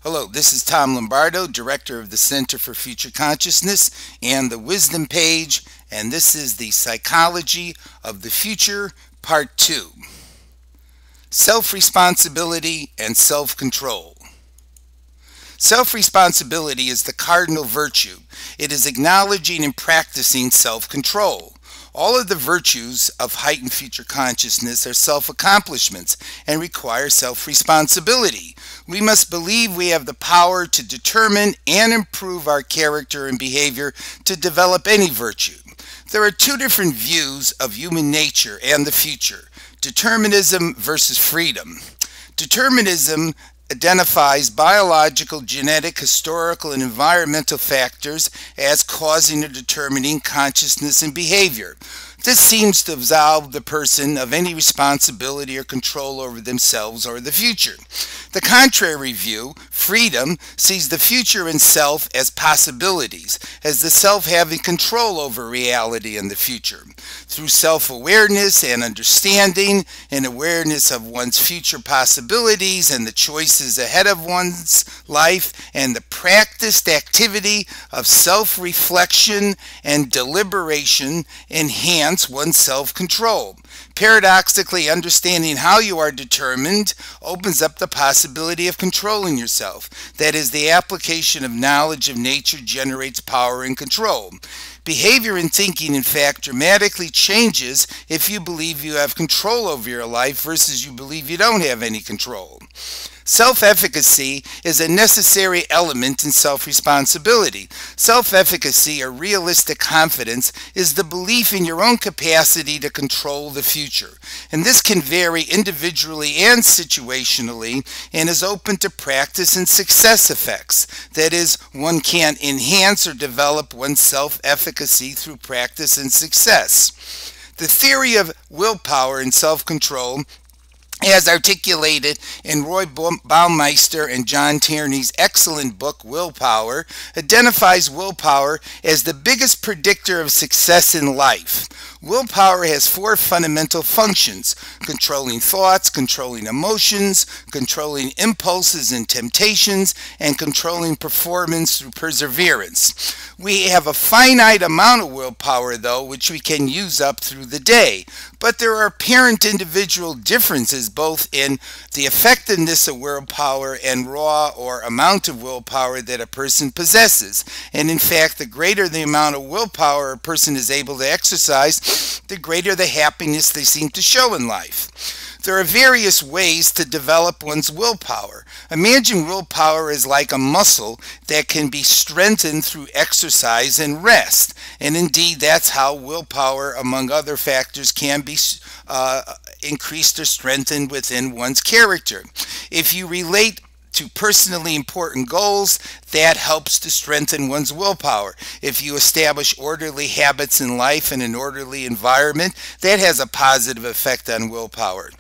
Hello, this is Tom Lombardo, Director of the Center for Future Consciousness and the Wisdom Page, and this is the Psychology of the Future, Part 2. Self-responsibility and self-control. Self-responsibility is the cardinal virtue. It is acknowledging and practicing self-control. All of the virtues of heightened future consciousness are self-accomplishments and require self-responsibility. We must believe we have the power to determine and improve our character and behavior to develop any virtue. There are two different views of human nature and the future: determinism versus freedom. Determinism identifies biological, genetic, historical, and environmental factors as causing or determining consciousness and behavior. This seems to absolve the person of any responsibility or control over themselves or the future. The contrary view, freedom, sees the future and self as possibilities, as the self having control over reality and the future. Through self-awareness and understanding and awareness of one's future possibilities and the choices ahead of one's life and the practiced activity of self-reflection and deliberation enhance one's self-control. Paradoxically, understanding how you are determined opens up the possibility of controlling yourself. That is, the application of knowledge of nature generates power and control. Behavior and thinking, in fact, dramatically changes if you believe you have control over your life versus you believe you don't have any control. Self-efficacy is a necessary element in self-responsibility. Self-efficacy, or realistic confidence, is the belief in your own capacity to control the future. And this can vary individually and situationally and is open to practice and success effects. That is, one can enhance or develop one's self-efficacy through practice and success. The theory of willpower and self-control, as articulated in Roy Baumeister and John Tierney's excellent book, Willpower, identifies willpower as the biggest predictor of success in life. Willpower has four fundamental functions: controlling thoughts, controlling emotions, controlling impulses and temptations, and controlling performance through perseverance. We have a finite amount of willpower, though, which we can use up through the day. But there are apparent individual differences both in the effectiveness of willpower and raw or amount of willpower that a person possesses. And in fact, the greater the amount of willpower a person is able to exercise, the greater the happiness they seem to show in life. There are various ways to develop one's willpower. Imagine willpower is like a muscle that can be strengthened through exercise and rest. And indeed, that's how willpower, among other factors, can be increased or strengthened within one's character. If you relate to personally important goals, that helps to strengthen one's willpower. If you establish orderly habits in life and an orderly environment, that has a positive effect on willpower.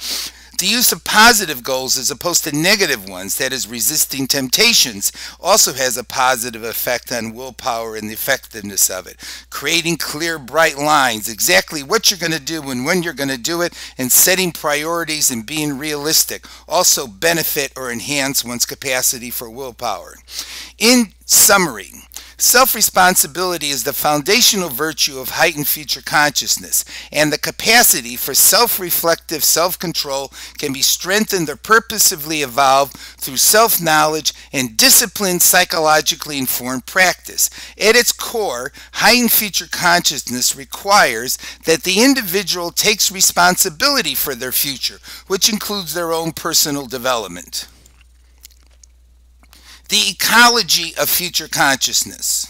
The use of positive goals as opposed to negative ones, that is, resisting temptations, also has a positive effect on willpower and the effectiveness of it. Creating clear, bright lines, exactly what you're going to do and when you're going to do it, and setting priorities and being realistic also benefit or enhance one's capacity for willpower. In summary, self-responsibility is the foundational virtue of heightened future consciousness, and the capacity for self-reflective self-control can be strengthened or purposefully evolved through self-knowledge and disciplined, psychologically informed practice. At its core, heightened future consciousness requires that the individual takes responsibility for their future, which includes their own personal development. The ecology of future consciousness.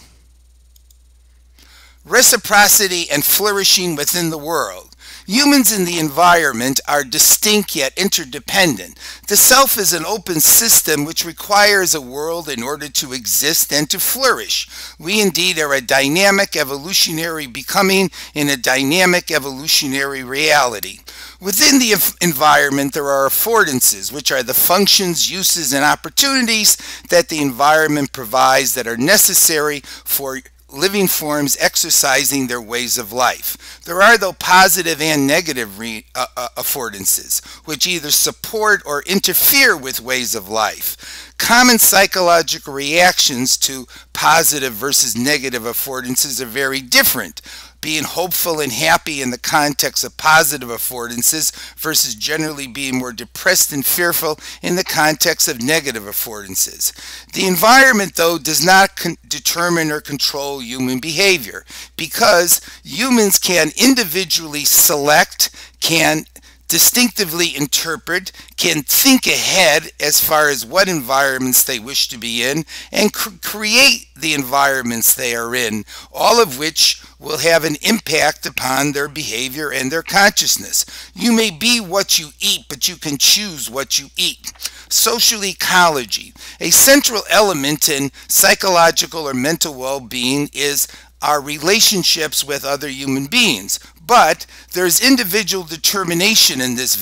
Reciprocity and flourishing within the world. Humans and the environment are distinct yet interdependent. The self is an open system which requires a world in order to exist and to flourish. We indeed are a dynamic evolutionary becoming in a dynamic evolutionary reality. Within the environment, there are affordances, which are the functions, uses, and opportunities that the environment provides that are necessary for living forms exercising their ways of life. There are, though, positive and negative affordances, which either support or interfere with ways of life. common psychological reactions to positive versus negative affordances are very different. Being hopeful and happy in the context of positive affordances versus generally being more depressed and fearful in the context of negative affordances. The environment, though, does not determine or control human behavior, because humans can individually select, can distinctively interpret, can think ahead as far as what environments they wish to be in, and create the environments they are in, all of which will have an impact upon their behavior and their consciousness. You may be what you eat, but you can choose what you eat. Social ecology. A central element in psychological or mental well-being is our relationships with other human beings. But there's individual determination in this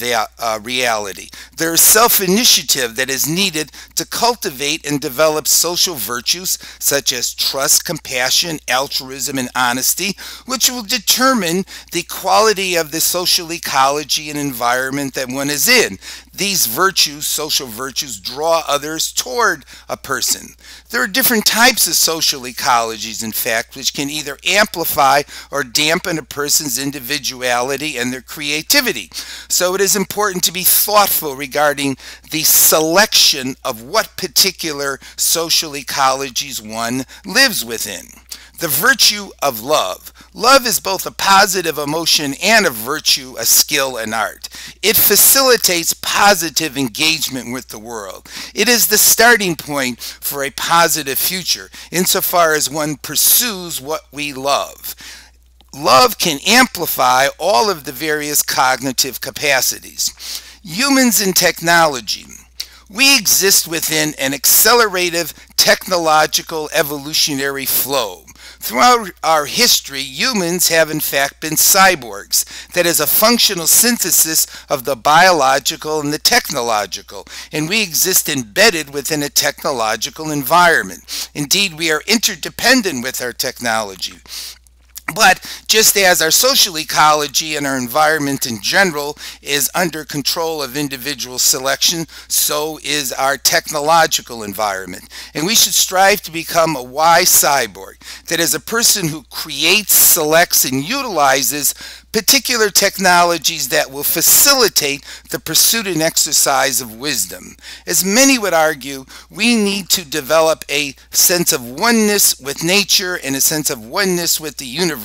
reality. There is self-initiative that is needed to cultivate and develop social virtues such as trust, compassion, altruism, and honesty, which will determine the quality of the social ecology and environment that one is in. These virtues, social virtues, draw others toward a person. There are different types of social ecologies, in fact, which can either amplify or dampen a person's individuality and their creativity. So it is important to be thoughtful regarding the selection of what particular social ecologies one lives within. The virtue of love. Love is both a positive emotion and a virtue, a skill, and art. It facilitates positive engagement with the world. It is the starting point for a positive future, insofar as one pursues what we love. Love can amplify all of the various cognitive capacities. Humans and technology. We exist within an accelerative technological evolutionary flow. Throughout our history, humans have in fact been cyborgs. That is a functional synthesis of the biological and the technological, and we exist embedded within a technological environment. Indeed, we are interdependent with our technology. But just as our social ecology and our environment in general is under control of individual selection, so is our technological environment. And we should strive to become a wise cyborg, that is a person who creates, selects, and utilizes particular technologies that will facilitate the pursuit and exercise of wisdom. As many would argue, we need to develop a sense of oneness with nature and a sense of oneness with the universe.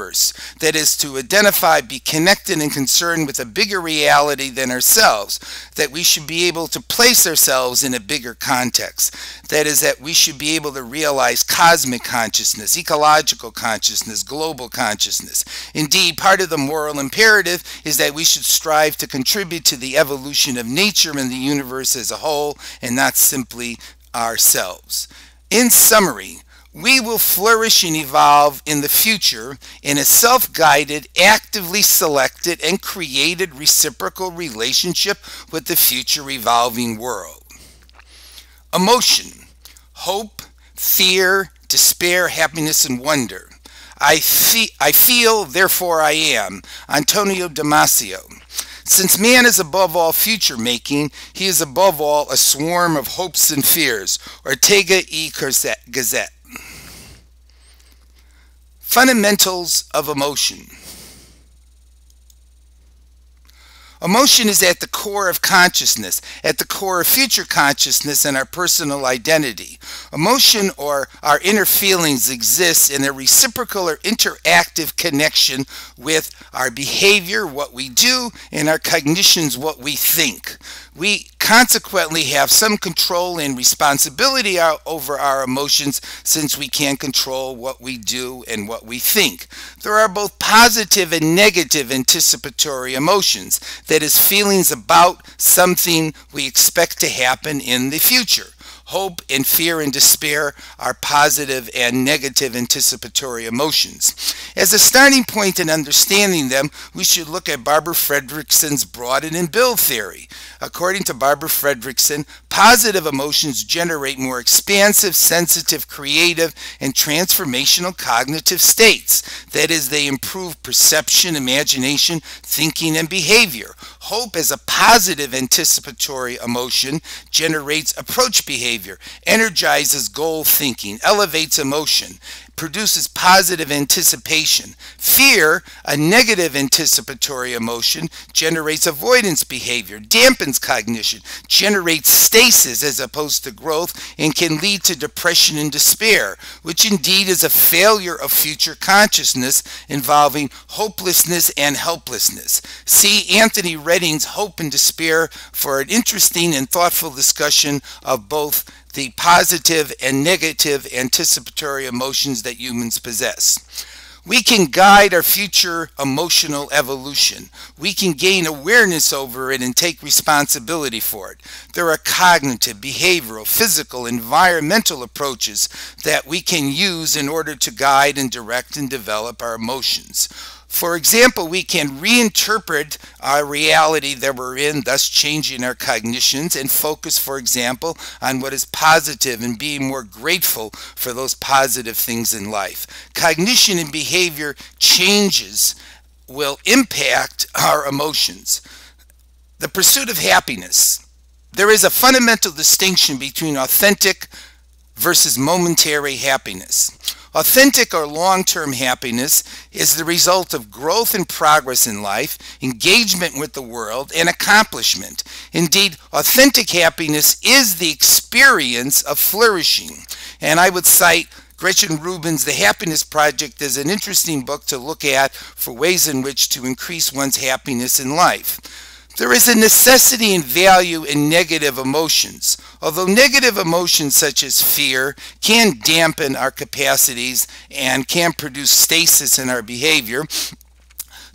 That is, to identify, be connected and concerned with a bigger reality than ourselves. That we should be able to place ourselves in a bigger context. That is, that we should be able to realize cosmic consciousness, ecological consciousness, global consciousness. Indeed, part of the moral imperative is that we should strive to contribute to the evolution of nature and the universe as a whole, and not simply ourselves. In summary, we will flourish and evolve in the future in a self-guided, actively selected, and created reciprocal relationship with the future evolving world. Emotion: hope, fear, despair, happiness, and wonder. I feel, therefore I am. Antonio Damasio. Since man is above all future making, he is above all a swarm of hopes and fears. Ortega y Gasset. Fundamentals of emotion. Emotion is at the core of consciousness, at the core of future consciousness and our personal identity. Emotion, or our inner feelings, exists in a reciprocal or interactive connection with our behavior, what we do, and our cognitions, what we think. We consequently have some control and responsibility over our emotions, since we can control what we do and what we think. There are both positive and negative anticipatory emotions, that is, feelings about something we expect to happen in the future. Hope and fear and despair are positive and negative anticipatory emotions. As a starting point in understanding them, we should look at Barbara Fredrickson's broaden and build theory. According to Barbara Fredrickson, positive emotions generate more expansive, sensitive, creative, and transformational cognitive states. That is, they improve perception, imagination, thinking, and behavior. Hope as a positive anticipatory emotion generates approach behavior, energizes goal thinking, elevates emotion, produces positive anticipation. Fear, a negative anticipatory emotion, generates avoidance behavior, dampens cognition, generates stasis as opposed to growth, and can lead to depression and despair, which indeed is a failure of future consciousness involving hopelessness and helplessness. See Anthony Redding's Hope and Despair for an interesting and thoughtful discussion of both the positive and negative anticipatory emotions that humans possess. We can guide our future emotional evolution. We can gain awareness over it and take responsibility for it. There are cognitive, behavioral, physical, environmental approaches that we can use in order to guide and direct and develop our emotions. For example, we can reinterpret our reality that we're in, thus changing our cognitions, and focus, for example, on what is positive and being more grateful for those positive things in life. Cognition and behavior changes will impact our emotions. The pursuit of happiness. There is a fundamental distinction between authentic versus momentary happiness. Authentic or long-term happiness is the result of growth and progress in life, engagement with the world, and accomplishment. Indeed, authentic happiness is the experience of flourishing. And I would cite Gretchen Rubin's The Happiness Project as an interesting book to look at for ways in which to increase one's happiness in life. There is a necessity and value in negative emotions. Although negative emotions such as fear can dampen our capacities and can produce stasis in our behavior,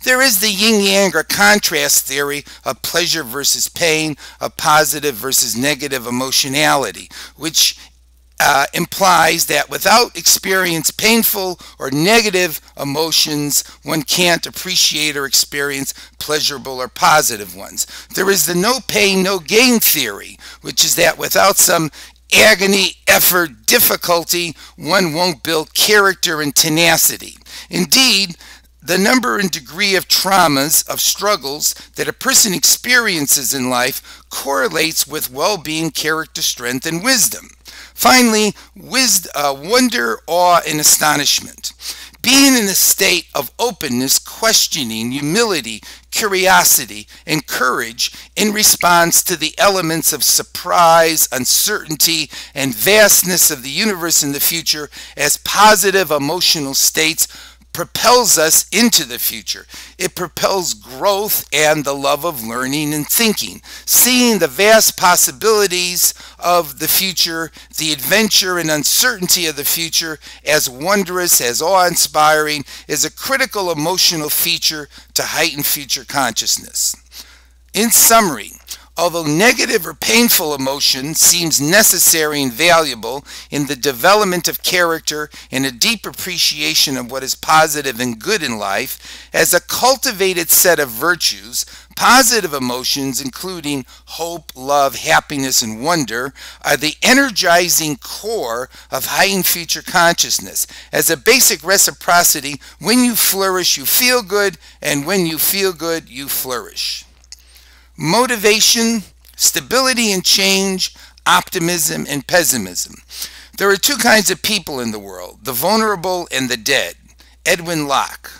there is the yin-yang or contrast theory of pleasure versus pain, of positive versus negative emotionality, which implies that without experience painful or negative emotions, one can't appreciate or experience pleasurable or positive ones. There is the no pain, no gain theory, which is that without some agony, effort, difficulty, one won't build character and tenacity. Indeed, the number and degree of traumas, of struggles that a person experiences in life correlates with well-being, character strength, and wisdom. Finally, wonder, awe, and astonishment. Being in a state of openness, questioning, humility, curiosity, and courage in response to the elements of surprise, uncertainty, and vastness of the universe in the future as positive emotional states propels us into the future. It propels growth and the love of learning and thinking. Seeing the vast possibilities of the future, the adventure and uncertainty of the future as wondrous, as awe-inspiring, is a critical emotional feature to heighten future consciousness. In summary, although negative or painful emotion seems necessary and valuable in the development of character and a deep appreciation of what is positive and good in life, as a cultivated set of virtues, positive emotions, including hope, love, happiness, and wonder, are the energizing core of heightened future consciousness. As a basic reciprocity, when you flourish, you feel good, and when you feel good, you flourish. Motivation, stability and change, optimism and pessimism. There are two kinds of people in the world, the vulnerable and the dead. Edwin Locke.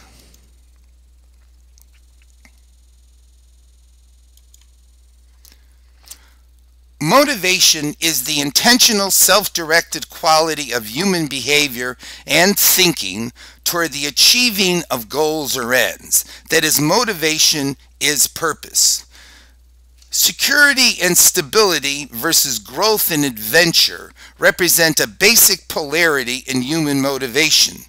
Motivation is the intentional, self-directed quality of human behavior and thinking toward the achieving of goals or ends. That is, motivation is purpose. Security and stability versus growth and adventure represent a basic polarity in human motivation.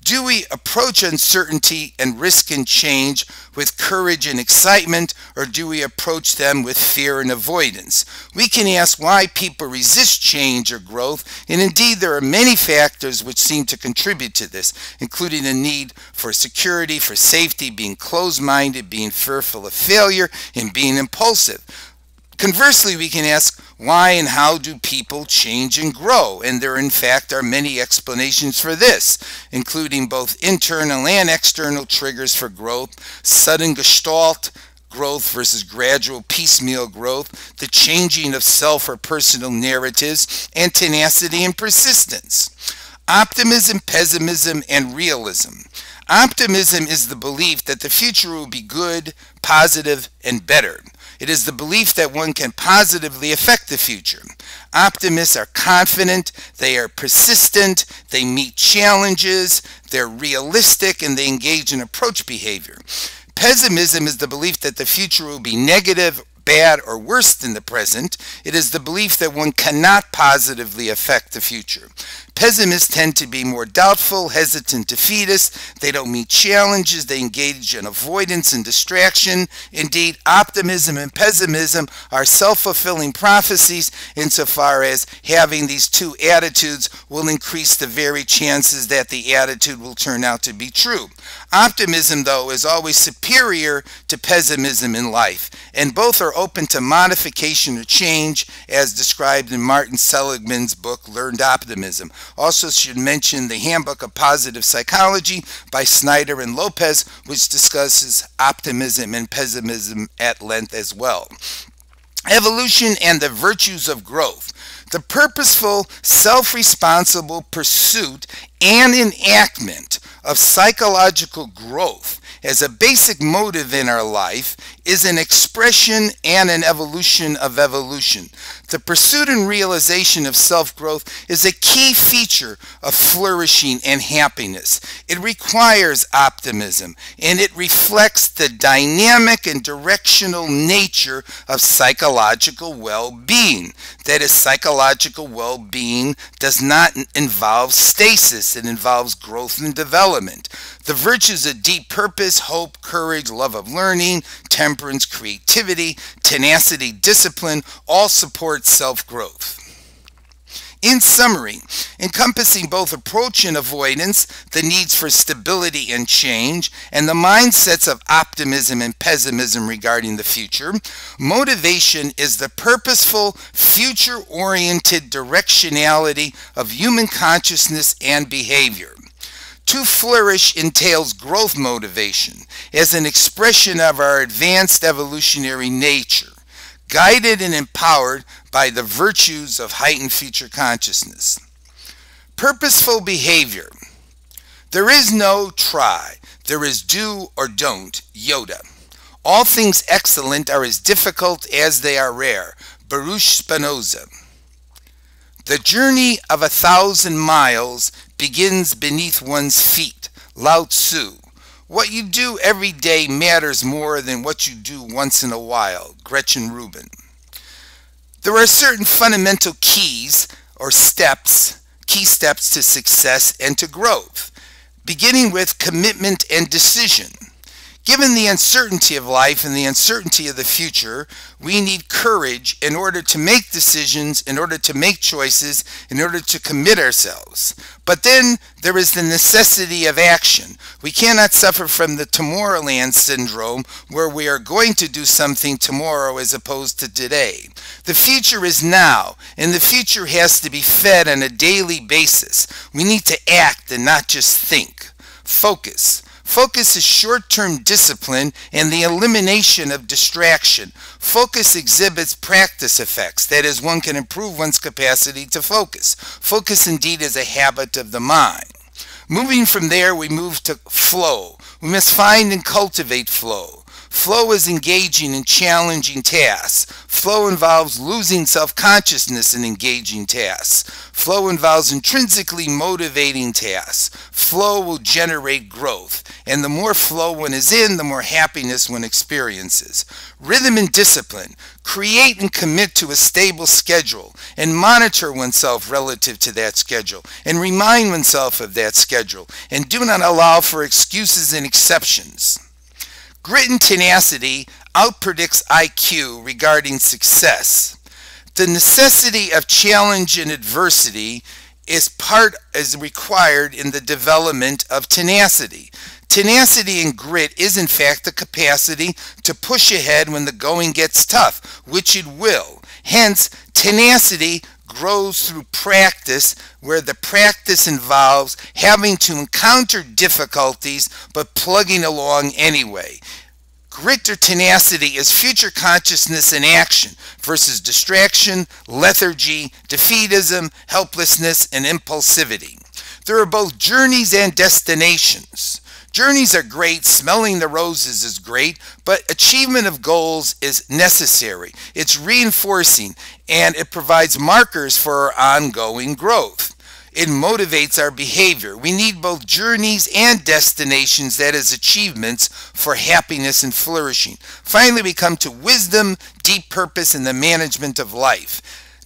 Do we approach uncertainty and risk and change with courage and excitement, or do we approach them with fear and avoidance? We can ask why people resist change or growth, and indeed there are many factors which seem to contribute to this, including a need for security, for safety, being closed-minded, being fearful of failure, and being impulsive. Conversely, we can ask, why and how do people change and grow? And there, in fact, are many explanations for this, including both internal and external triggers for growth, sudden gestalt growth versus gradual piecemeal growth, the changing of self or personal narratives, and tenacity and persistence. Optimism, pessimism, and realism. Optimism is the belief that the future will be good, positive, and better. It is the belief that one can positively affect the future. Optimists are confident, they are persistent, they meet challenges, they're realistic, and they engage in approach behavior. Pessimism is the belief that the future will be negative, bad, or worse than the present. It is the belief that one cannot positively affect the future. Pessimists tend to be more doubtful, hesitant, defeatist. They don't meet challenges. They engage in avoidance and distraction. Indeed, optimism and pessimism are self-fulfilling prophecies insofar as having these two attitudes will increase the very chances that the attitude will turn out to be true. Optimism, though, is always superior to pessimism in life, and both are open to modification or change, as described in Martin Seligman's book, Learned Optimism. Also should mention the Handbook of Positive Psychology by Snyder and Lopez, which discusses optimism and pessimism at length as well. Evolution and the virtues of growth. The purposeful, self-responsible pursuit and enactment of psychological growth as a basic motive in our life is an expression and an evolution of evolution. The pursuit and realization of self-growth is a key feature of flourishing and happiness. It requires optimism, and it reflects the dynamic and directional nature of psychological well-being. That is, psychological well-being does not involve stasis. It involves growth and development. The virtues of deep purpose, hope, courage, love of learning, temperance, creativity, tenacity, discipline, all support self-growth. In summary, encompassing both approach and avoidance, the needs for stability and change, and the mindsets of optimism and pessimism regarding the future, motivation is the purposeful, future-oriented directionality of human consciousness and behavior. To flourish entails growth motivation as an expression of our advanced evolutionary nature, guided and empowered by the virtues of heightened future consciousness. Purposeful behavior. There is no try, there is do or don't, Yoda. All things excellent are as difficult as they are rare, Baruch Spinoza. The journey of 1,000 miles begins beneath one's feet, Lao Tzu. What you do every day matters more than what you do once in a while, Gretchen Rubin. There are certain fundamental keys or steps, key steps to success and to growth, beginning with commitment and decision. Given the uncertainty of life and the uncertainty of the future, we need courage in order to make decisions, in order to make choices, in order to commit ourselves. But then there is the necessity of action. We cannot suffer from the Tomorrowland syndrome, where we are going to do something tomorrow as opposed to today. The future is now, and the future has to be fed on a daily basis. We need to act and not just think. Focus. Focus is short-term discipline and the elimination of distraction. Focus exhibits practice effects. That is, one can improve one's capacity to focus. Focus indeed is a habit of the mind. Moving from there, we move to flow. We must find and cultivate flow. Flow is engaging in challenging tasks. Flow involves losing self-consciousness in engaging tasks. Flow involves intrinsically motivating tasks. Flow will generate growth, and the more flow one is in, the more happiness one experiences. Rhythm and discipline. Create and commit to a stable schedule, and monitor oneself relative to that schedule, and remind oneself of that schedule, and do not allow for excuses and exceptions. Grit and tenacity outpredicts IQ regarding success. The necessity of challenge and adversity is required in the development of tenacity. Tenacity and grit is in fact the capacity to push ahead when the going gets tough, which it will. Hence, tenacity grows through practice, where the practice involves having to encounter difficulties but plugging along anyway. Grit or tenacity is future consciousness in action versus distraction, lethargy, defeatism, helplessness, and impulsivity. There are both journeys and destinations. Journeys are great, smelling the roses is great, but achievement of goals is necessary. It's reinforcing, and it provides markers for our ongoing growth. It motivates our behavior. We need both journeys and destinations, that is, achievements, for happiness and flourishing. Finally, we come to wisdom, deep purpose, and the management of life.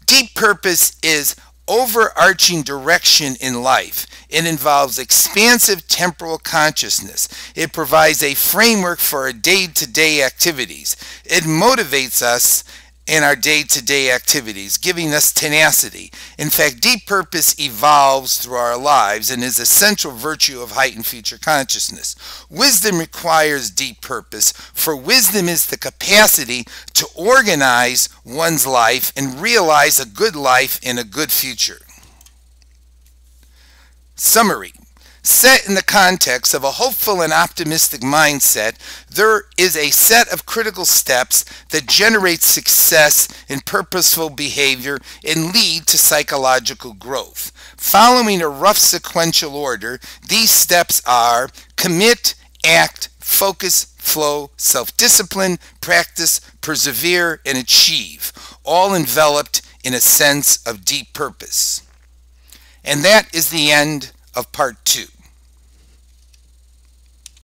Deep purpose is overarching direction in life. It involves expansive temporal consciousness. It provides a framework for our day-to-day activities. It motivates us in our day-to-day activities, giving us tenacity. In fact, deep purpose evolves through our lives and is a central virtue of heightened future consciousness. Wisdom requires deep purpose, for wisdom is the capacity to organize one's life and realize a good life and a good future. Summary. Set in the context of a hopeful and optimistic mindset, there is a set of critical steps that generate success in purposeful behavior and lead to psychological growth. Following a rough sequential order, these steps are commit, act, focus, flow, self-discipline, practice, persevere, and achieve, all enveloped in a sense of deep purpose. And that is the end of part 2.